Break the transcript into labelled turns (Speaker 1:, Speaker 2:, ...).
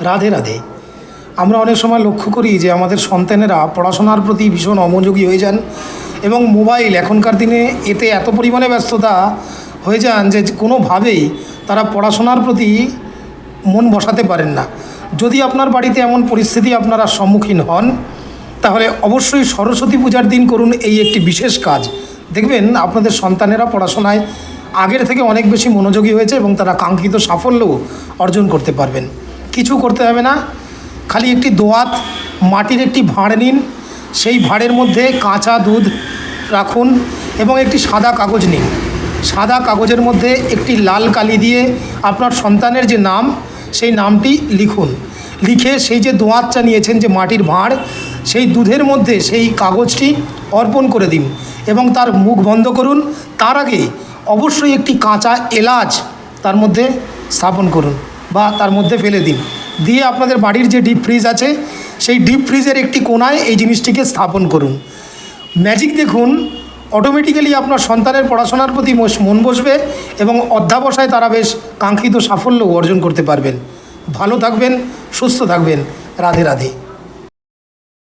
Speaker 1: রাধে রাধে। আমরা অনেক সময় লক্ষ্য করি যে আমাদের সন্তানেরা পড়াশোনার প্রতি ভীষণ অমনোযোগী হয়ে যান এবং মোবাইল এখনকার দিনে এতে এত পরিমাণে ব্যস্ততা হয়ে যান যে কোনোভাবেই তারা পড়াশোনার প্রতি মন বসাতে পারেন না। যদি আপনার বাড়িতে এমন পরিস্থিতি আপনারা সম্মুখীন হন, তাহলে অবশ্যই সরস্বতী পূজার দিন করুন এই একটি বিশেষ কাজ। দেখবেন আপনাদের সন্তানেরা পড়াশোনায় আগের থেকে অনেক বেশি মনোযোগী হয়েছে এবং তারা কাঙ্ক্ষিত সাফল্যও অর্জন করতে পারবেন। কিছু করতে হবে না, খালি একটি দোয়াত মাটির একটি ভাঁড় নিন, সেই ভাঁড়ের মধ্যে কাঁচা দুধ রাখুন এবং একটি সাদা কাগজ নিন। সাদা কাগজের মধ্যে একটি লাল কালি দিয়ে আপনার সন্তানের যে নাম সেই নামটি লিখুন। লিখে সেই যে দোয়াতটা নিয়েছেন, যে মাটির ভাঁড়, সেই দুধের মধ্যে সেই কাগজটি অর্পণ করে দিন এবং তার মুখ বন্ধ করুন। তার আগে অবশ্যই একটি কাঁচা এলাচ তার মধ্যে স্থাপন করুন বা তার মধ্যে ফেলে দিন। দিয়ে আপনাদের বাড়ির যে ডিপ ফ্রিজ আছে সেই ডিপ ফ্রিজের একটি কোণায় এই জিনিসটিকে স্থাপন করুন। ম্যাজিক দেখুন, অটোমেটিক্যালি আপনার সন্তানের পড়াশোনার প্রতি মন বসবে এবং অধ্যাবসায় তারা বেশ কাঙ্ক্ষিত সাফল্য অর্জন করতে পারবেন। ভালো থাকবেন, সুস্থ থাকবেন। রাধে রাধে।